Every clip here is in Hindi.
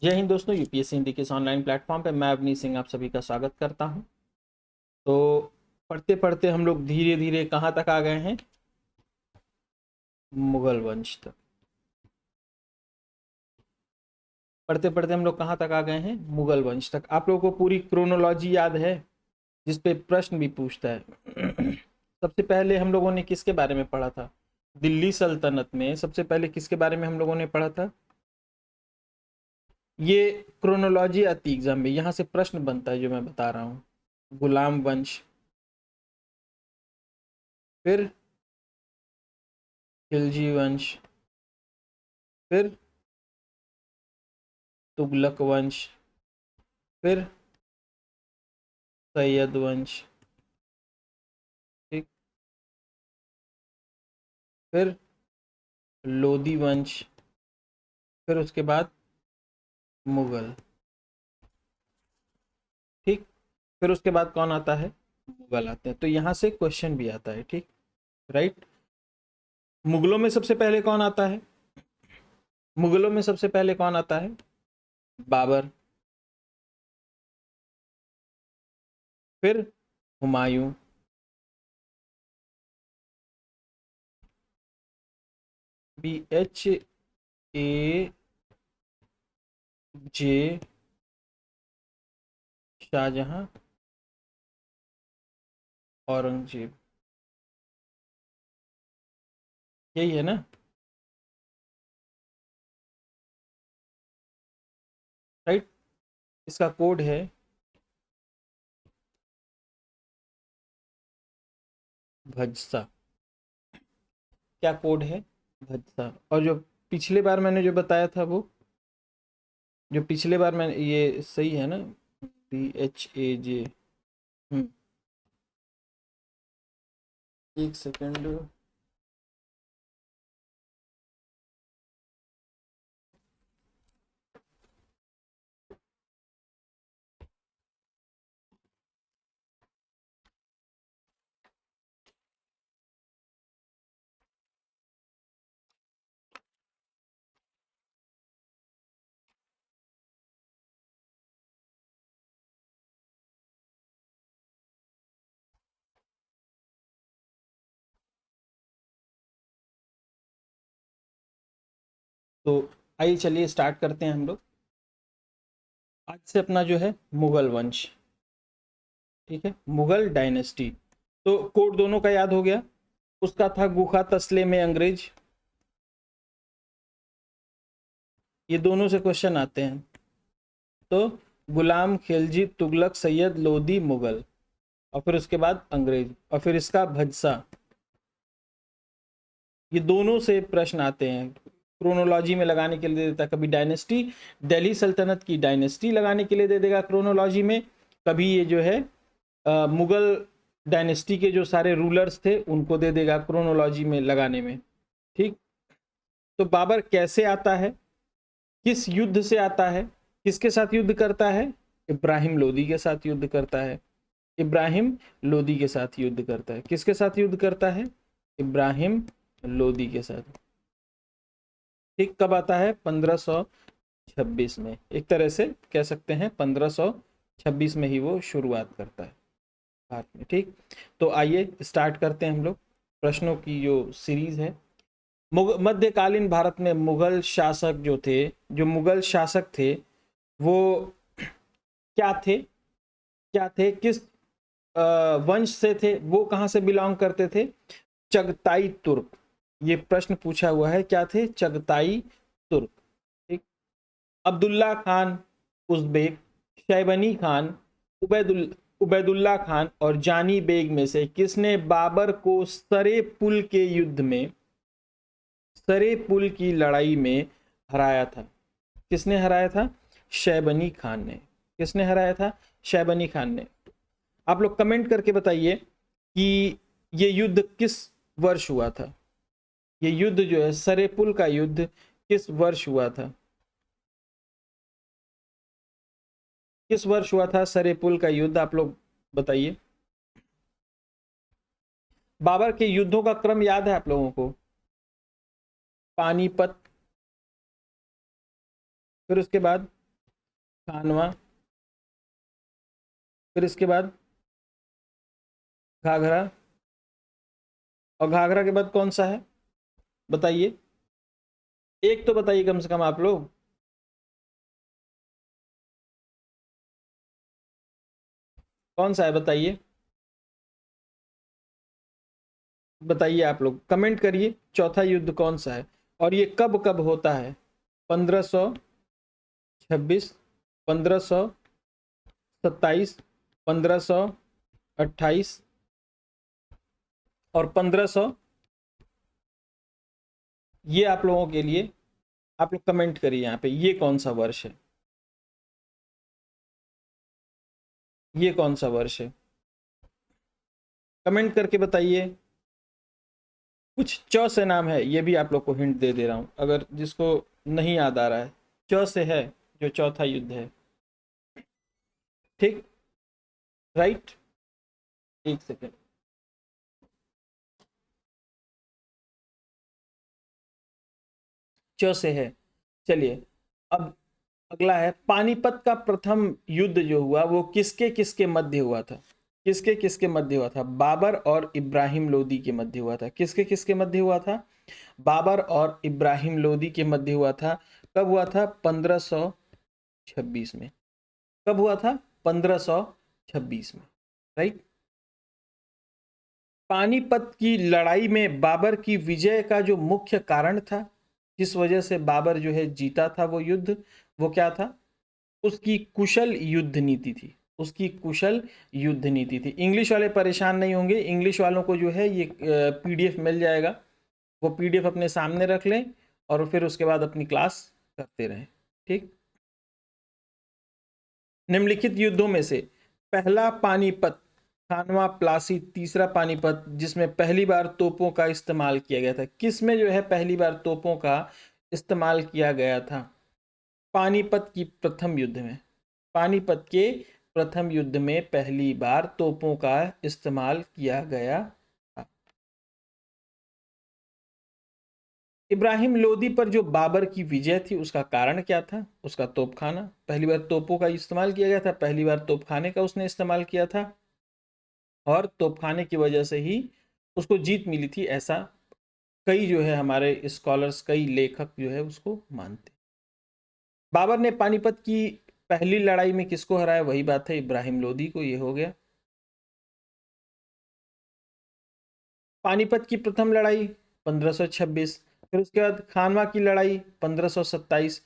जय हिंद दोस्तों, यूपीएससी हिंदी के इस ऑनलाइन प्लेटफॉर्म पे मैं अवनीश सिंह आप सभी का स्वागत करता हूं। तो पढ़ते पढ़ते हम लोग धीरे धीरे कहाँ तक आ गए हैं? मुगल वंश तक। पढ़ते पढ़ते हम लोग कहाँ तक आ गए हैं? मुगल वंश तक। आप लोगों को पूरी क्रोनोलॉजी याद है जिस पे प्रश्न भी पूछता है? सबसे पहले हम लोगों ने किसके बारे में पढ़ा था? दिल्ली सल्तनत में सबसे पहले किसके बारे में हम लोगों ने पढ़ा था? ये क्रोनोलॉजी आती एग्जाम में, यहाँ से प्रश्न बनता है जो मैं बता रहा हूँ। गुलाम वंश, फिर खिलजी वंश, फिर तुगलक वंश, फिर सैयद वंश, ठीक, फिर लोधी वंश, फिर उसके बाद मुगल। ठीक, फिर उसके बाद कौन आता है? मुगल आते हैं। तो यहाँ से क्वेश्चन भी आता है। ठीक, राइट। मुगलों में सबसे पहले कौन आता है? मुगलों में सबसे पहले कौन आता है? बाबर, फिर हुमायूं, BHAJ, शाहजहां, औरंगजेब। यही है ना? राइट। इसका कोड है भजसा। क्या कोड है? भजसा। और जो पिछले बार मैंने जो बताया था वो, जो पिछले बार मैंने, ये सही है ना? BHAJ। एक सेकंड। तो आइए चलिए स्टार्ट करते हैं हम लोग। आज से अपना जो है मुगल वंश, ठीक है, मुगल डायनेस्टी। तो कोड दोनों का याद हो गया। उसका था गुखा तसले में अंग्रेज। ये दोनों से क्वेश्चन आते हैं। तो गुलाम, खिलजी, तुगलक, सैयद, लोधी, मुगल, और फिर उसके बाद अंग्रेज, और फिर इसका भजसा। ये दोनों से प्रश्न आते हैं। क्रोनोलॉजी में लगाने के लिए दे देता है, कभी डायनेस्टी, दिल्ली सल्तनत की डायनेस्टी लगाने के लिए दे देगा क्रोनोलॉजी में, कभी ये जो है मुगल डायनेस्टी के जो सारे रूलर्स थे उनको दे देगा क्रोनोलॉजी में लगाने में। ठीक। तो बाबर कैसे आता है, किस युद्ध से आता है, किसके साथ युद्ध करता है? इब्राहिम लोदी के साथ युद्ध करता है। इब्राहिम लोदी के साथ युद्ध करता है। किसके साथ युद्ध करता है? इब्राहिम लोदी के साथ। ठीक, कब आता है? 1526 में। एक तरह से कह सकते हैं 1526 में ही वो शुरुआत करता है भारत में। ठीक, तो आइए स्टार्ट करते हैं हम लोग प्रश्नों की जो सीरीज है। मध्यकालीन भारत में मुगल शासक जो थे, जो मुगल शासक थे वो क्या थे? क्या थे, किस वंश से थे, वो कहां से बिलोंग करते थे? चगताई तुर्क। ये प्रश्न पूछा हुआ है, क्या थे? चगताई तुर्क। ठीक। अब्दुल्ला खान उज़्बेक, शैबनी खान, उबैदुल्ला खान और जानी बेग में से किसने बाबर को सरे पुल के युद्ध में, सरे पुल की लड़ाई में हराया था? किसने हराया था? शैबनी खान ने। किसने हराया था? शैबनी खान ने। आप लोग कमेंट करके बताइए कि ये युद्ध किस वर्ष हुआ था। ये युद्ध जो है सरे पुल का युद्ध किस वर्ष हुआ था? किस वर्ष हुआ था सरे पुल का युद्ध? आप लोग बताइए। बाबर के युद्धों का क्रम याद है आप लोगों को? पानीपत, फिर उसके बाद खानवा, फिर इसके बाद घाघरा, और घाघरा के बाद कौन सा है बताइए, एक तो बताइए कम से कम आप लोग। कौन सा है बताइए, बताइए आप लोग कमेंट करिए, चौथा युद्ध कौन सा है और ये कब कब होता है। 1526, 1527, 1528 और 1500। ये आप लोगों के लिए, आप लोग कमेंट करिए यहाँ पे, ये कौन सा वर्ष है, ये कौन सा वर्ष है, कमेंट करके बताइए। कुछ च से नाम है, ये भी आप लोग को हिंट दे दे रहा हूं अगर जिसको नहीं याद आ रहा है, च से है जो चौथा युद्ध है। ठीक, राइट, एक सेकेंड। च से है। चलिए, अब अगला है, पानीपत का प्रथम युद्ध जो हुआ वो किसके किसके मध्य हुआ था, किसके किसके मध्य हुआ था। बाबर और इब्राहिम लोदी के मध्य हुआ था। किसके किसके मध्य हुआ था, बाबर और इब्राहिम लोदी के मध्य हुआ था। कब हुआ था, 1526 में। कब हुआ था, 1526 में, राइट। पानीपत की लड़ाई में बाबर की विजय का जो मुख्य कारण था, जिस वजह से बाबर जो है जीता था वो युद्ध, वो क्या था, उसकी कुशल युद्ध नीति थी। उसकी कुशल युद्ध नीति थी। इंग्लिश वाले परेशान नहीं होंगे, इंग्लिश वालों को जो है ये पीडीएफ मिल जाएगा, वो पीडीएफ अपने सामने रख लें और फिर उसके बाद अपनी क्लास करते रहें। ठीक, निम्नलिखित युद्धों में से पहला पानीपत, खानवा प्लासी, तीसरा पानीपत जिसमें पहली बार तोपों का इस्तेमाल किया गया था। किस में जो है पहली बार तोपों का इस्तेमाल किया गया था, पानीपत की प्रथम युद्ध में। पानीपत के प्रथम युद्ध में पहली बार तोपों का इस्तेमाल किया गया था। इब्राहिम लोदी पर जो बाबर की विजय थी उसका कारण क्या था, उसका तोपखाना। पहली बार तोपों का इस्तेमाल किया गया था, पहली बार तोपखाने का उसने इस्तेमाल किया था और तोपखाने की वजह से ही उसको जीत मिली थी, ऐसा कई जो है हमारे स्कॉलर्स, कई लेखक जो है उसको मानते। बाबर ने पानीपत की पहली लड़ाई में किसको हराया, वही बात है, इब्राहिम लोदी को। ये हो गया पानीपत की प्रथम लड़ाई 1526, फिर उसके बाद खानवा की लड़ाई 1527,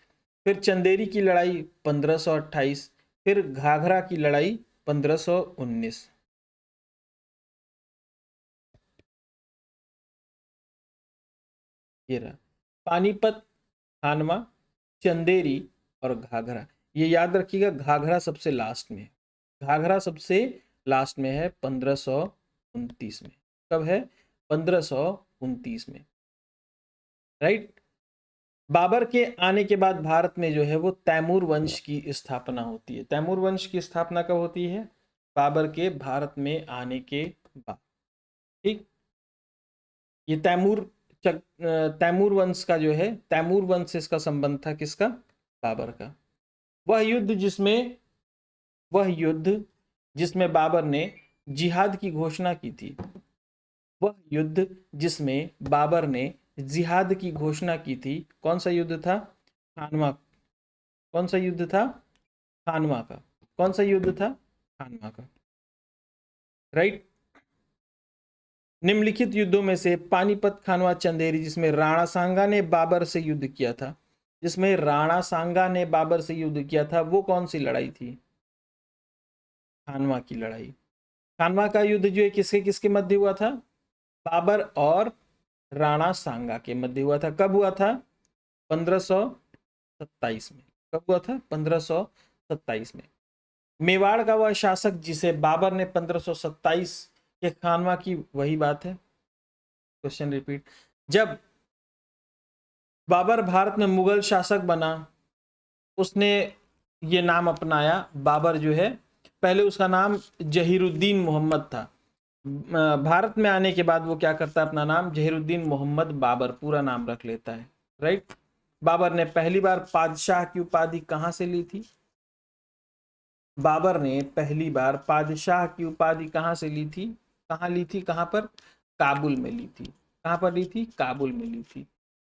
फिर चंदेरी की लड़ाई 1528, फिर घाघरा की लड़ाई 1519। ये रहा पानीपत, खानवा, चंदेरी और घाघरा। ये याद रखिएगा, घाघरा सबसे लास्ट में, घाघरा सबसे लास्ट में है 1529 में। कब है, 1529 में, राइट। बाबर के आने के बाद भारत में जो है वो तैमूर वंश की स्थापना होती है। तैमूर वंश की स्थापना कब होती है, बाबर के भारत में आने के बाद। ठीक, ये तैमूर वंश का जो है, तैमूर वंश से इसका संबंध था, किसका, बाबर का। वह युद्ध जिसमें बाबर ने जिहाद की घोषणा की थी, वह युद्ध जिसमें बाबर ने जिहाद की घोषणा की थी, कौन सा युद्ध था, खानवा। कौन सा युद्ध था, खानवा का। कौन सा युद्ध था, खानवा का, राइट। निम्नलिखित युद्धों में से पानीपत, खानवा, चंदेरी जिसमें राणा सांगा ने बाबर से युद्ध किया था, जिसमें राणा सांगा ने बाबर से युद्ध किया था, वो कौन सी लड़ाई थी, खानवा की लड़ाई। खानवा का युद्ध जो है किसके किसके मध्य हुआ था, बाबर और राणा सांगा के मध्य हुआ था। कब हुआ था, 1527 में। कब हुआ था, 1527 में। मेवाड़ का वह शासक जिसे बाबर ने 1527 के खानवा की, वही बात है, क्वेश्चन रिपीट। जब बाबर भारत में मुगल शासक बना, उसने ये नाम अपनाया, बाबर जो है पहले उसका नाम जहीरुद्दीन मोहम्मद था। भारत में आने के बाद वो क्या करता है, अपना नाम जहीरुद्दीन मोहम्मद बाबर पूरा नाम रख लेता है, राइट। बाबर ने पहली बार पादशाह की उपाधि कहां से ली थी, बाबर ने पहली बार पादशाह की उपाधि कहाँ से ली थी? कहाँ ली थी? कहाँ पर? काबुल में ली थी। कहाँ पर ली थी? काबुल में ली थी।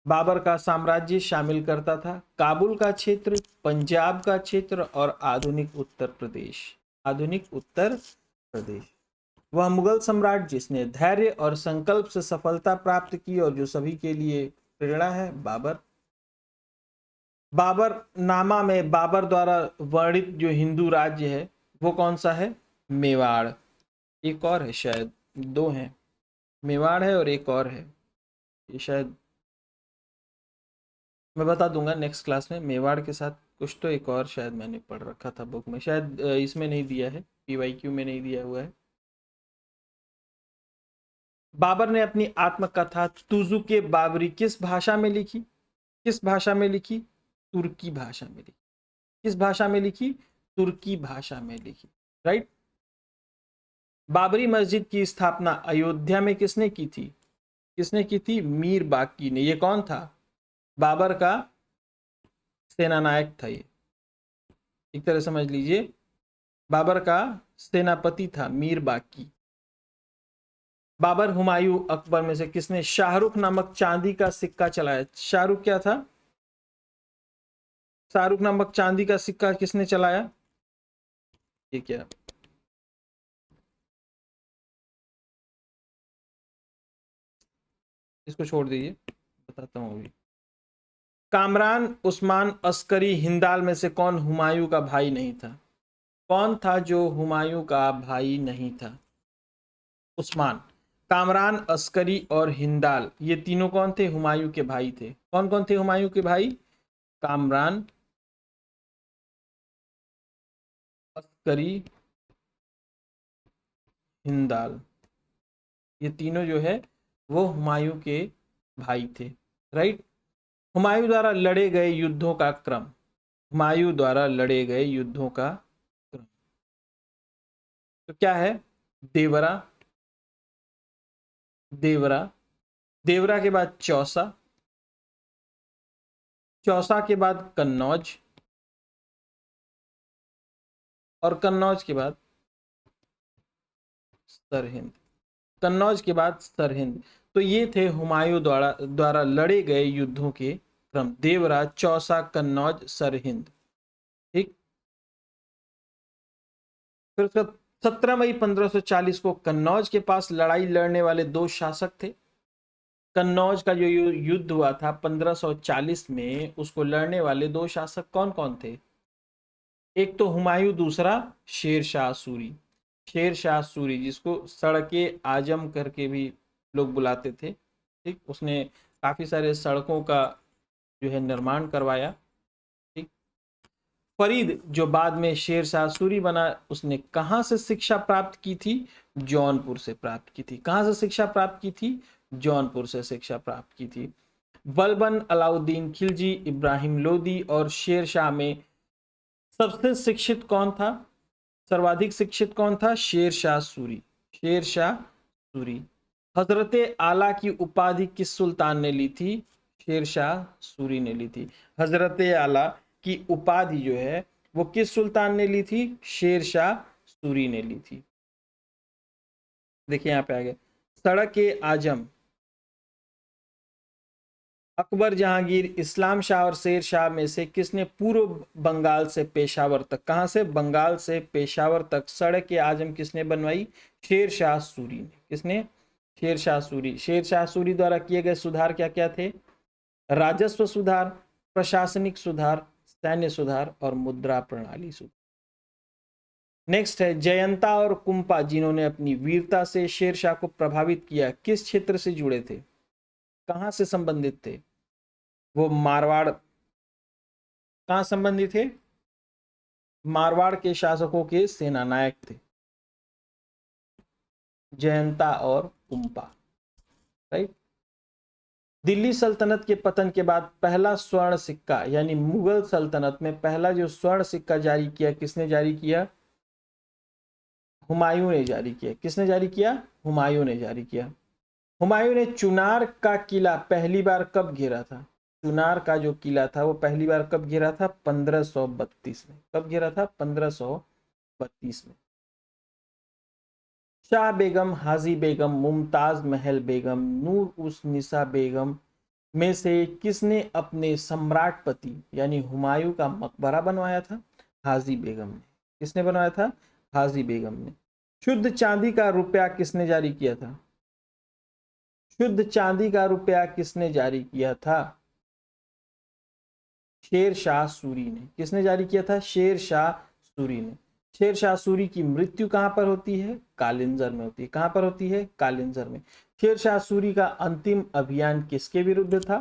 बाबर का साम्राज्य शामिल करता था काबुल का क्षेत्र, पंजाब का क्षेत्र और आधुनिक उत्तर प्रदेश। आधुनिक उत्तर प्रदेश। वह मुगल सम्राट जिसने धैर्य और संकल्प से सफलता प्राप्त की और जो सभी के लिए प्रेरणा है, बाबर। बाबर नामा में बाबर द्वारा वर्णित जो हिंदू राज्य है वो कौन सा है? मेवाड़। एक और है शायद, दो हैं, मेवाड़ है और एक और है, ये शायद मैं बता दूंगा नेक्स्ट क्लास में। मेवाड़ के साथ कुछ तो एक और शायद मैंने पढ़ रखा था बुक में, शायद इसमें नहीं दिया है, पीवाईक्यू में नहीं दिया हुआ है। बाबर ने अपनी आत्मकथा तुजुक बाबरी किस भाषा में लिखी? किस भाषा में लिखी? तुर्की भाषा में लिखी। किस भाषा में लिखी? तुर्की भाषा में लिखी। राइट। बाबरी मस्जिद की स्थापना अयोध्या में किसने की थी? किसने की थी? मीर बाकी ने। ये कौन था? बाबर का सेनानायक था ये, एक तरह समझ लीजिए बाबर का सेनापति था मीर बाकी। बाबर, हुमायूं, अकबर में से किसने शाहरुख नामक चांदी का सिक्का चलाया? शाहरुख क्या था? शाहरुख नामक चांदी का सिक्का किसने चलाया? ये क्या, इसको छोड़ दीजिए, बताता हूं अभी। कामरान उस्मान अस्करी हिंदाल में से कौन हुमायूं का भाई नहीं था? कौन था जो हुमायूं का भाई नहीं था? उस्मान। कामरान, अस्करी और हिंदाल, ये तीनों कौन थे? हुमायूं के भाई थे। कौन कौन थे हुमायूं के भाई? कामरान, अस्करी, हिंदाल, ये तीनों जो है वो हुमायूं के भाई थे। राइट। हुमायूं द्वारा लड़े गए युद्धों का क्रम। हुमायूं द्वारा लड़े गए युद्धों का क्रम तो क्या है? देवरा, देवरा, देवरा के बाद चौसा, चौसा के बाद कन्नौज, और कन्नौज के बाद सरहिंद। कन्नौज के बाद सरहिंद। तो ये थे हुमायूं द्वारा लड़े गए युद्धों के क्रम। देवरा, चौसा, कन्नौज, सरहिंद। ठीक। फिर उसका 17 मई 1540 को कन्नौज के पास लड़ाई लड़ने वाले दो शासक थे। कन्नौज का जो युद्ध हुआ था 1540 में, उसको लड़ने वाले दो शासक कौन कौन थे? एक तो हुमायूं, दूसरा शेर शाह सूरी। शेर शाह सूरी, जिसको सड़के आजम करके भी लोग बुलाते थे। ठीक। उसने काफी सारे सड़कों का जो है निर्माण करवाया। ठीक। फरीद, जो बाद में शेर शाह सूरी बना, उसने कहां से शिक्षा प्राप्त की थी? जौनपुर से प्राप्त की थी। कहां से शिक्षा प्राप्त की थी? जौनपुर से शिक्षा प्राप्त की थी। बलबन, अलाउद्दीन खिलजी, इब्राहिम लोदी और शेर शाह में सबसे शिक्षित कौन था? सर्वाधिक शिक्षित कौन था? शेर शाह सूरी। शेर शाह सूरी। हजरत आला की उपाधि किस सुल्तान ने ली थी? शेर शाह सूरी ने ली थी। हजरत आला की उपाधि जो है वो किस सुल्तान ने ली थी? शेर शाह सूरी ने ली थी। देखिए यहां पे आ गया सड़क ए आजम। अकबर, जहांगीर, इस्लाम शाह और शेर शाह में से किसने पूर्व बंगाल से पेशावर तक, कहां से? बंगाल से पेशावर तक सड़क ए आजम किसने बनवाई? शेर शाह सूरी ने। किसने? शेर शाह सूरी। शेर शाह सूरी द्वारा किए गए सुधार क्या क्या थे? राजस्व सुधार, प्रशासनिक सुधार, सैन्य सुधार और मुद्रा प्रणाली सुधार। नेक्स्ट है जयंता और कुंपा, जिन्होंने अपनी वीरता से शेर शाह को प्रभावित किया, किस क्षेत्र से जुड़े थे? कहां से संबंधित थे? वो मारवाड़। कहां संबंधित थे? मारवाड़ के शासकों के सेनानायक थे, जयंता और कुंपा। राइट। दिल्ली सल्तनत के पतन के बाद पहला स्वर्ण सिक्का, यानी मुगल सल्तनत में पहला जो स्वर्ण सिक्का जारी किया, किसने जारी किया? हुमायूं ने जारी किया। किसने जारी किया? हुमायूं ने जारी किया। हुमायूं ने चुनार का किला पहली बार कब घेरा था? चुनार का जो किला था वो पहली बार कब घेरा था? 1532 में। कब घेरा था? 1532 32 में। शाह बेगम, हाजी बेगम, मुमताज महल बेगम, नूर उस निसा बेगम में से किसने अपने सम्राट पति यानी हुमायूं का मकबरा बनवाया था? हाजी बेगम ने। किसने बनवाया था? हाजी बेगम ने। शुद्ध चांदी का रुपया किसने जारी किया था? शुद्ध चांदी का रुपया किसने जारी किया था? शेर शाह सूरी ने। किसने जारी किया था? शेर शाह सूरी ने। शेर शाह सूरी की मृत्यु कहां पर होती है? कालिंजर में होती है। कहां पर होती है? कालिंजर में। शेर शाह सूरी का अंतिम अभियान किसके विरुद्ध था?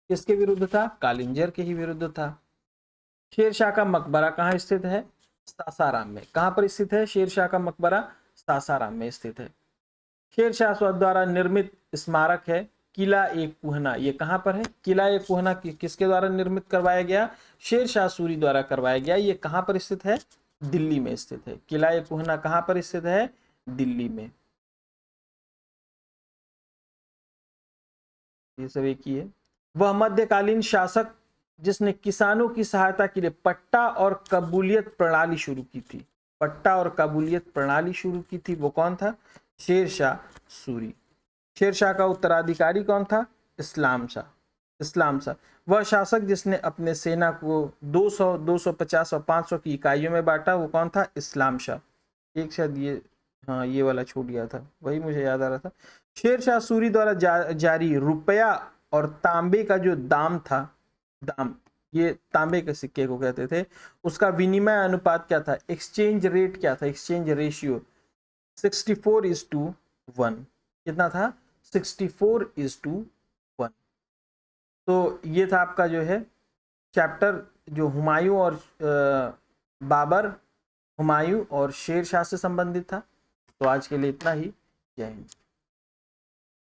किसके विरुद्ध था? कालिंजर के ही विरुद्ध था। शेर शाह का मकबरा कहाँ स्थित है? सासाराम में। कहां पर स्थित है शेर शाह का मकबरा? सासाराम में स्थित है। शेर शाह द्वारा निर्मित स्मारक है किला एक कुहना। ये कहां पर है? किला एक कुहना किसके द्वारा निर्मित करवाया गया? शेर शाह सूरी द्वारा करवाया गया। ये कहां पर स्थित है? दिल्ली में स्थित है। किला एक कुहना कहां पर स्थित है? दिल्ली में। ये सब एक ही है। वह मध्यकालीन शासक जिसने किसानों की सहायता के लिए पट्टा और कबूलियत प्रणाली शुरू की थी। पट्टा और कबूलियत प्रणाली शुरू की थी, वो कौन था? शेर शाह सूरी। शेर शाह का उत्तराधिकारी कौन था? इस्लाम शाह। इस्लाम शाह। वह शासक जिसने अपने सेना को 200, 250 और 500 की इकाइयों में बांटा, वो कौन था? इस्लाम शाह। एक शायद ये, हाँ ये वाला छूट गया था, वही मुझे याद आ रहा था। शेर शाह सूरी द्वारा जारी रुपया और तांबे का जो दाम था, दाम, ये तांबे के सिक्के को कहते थे, उसका विनिमय अनुपात क्या था? एक्सचेंज रेट क्या था? Exchange ratio 64:1। कितना था? 64:1। तो ये था आपका जो है चैप्टर, जो हुमायूं और बाबर, हुमायूं और शेर शाह से संबंधित था। तो आज के लिए इतना ही। जय हिंद।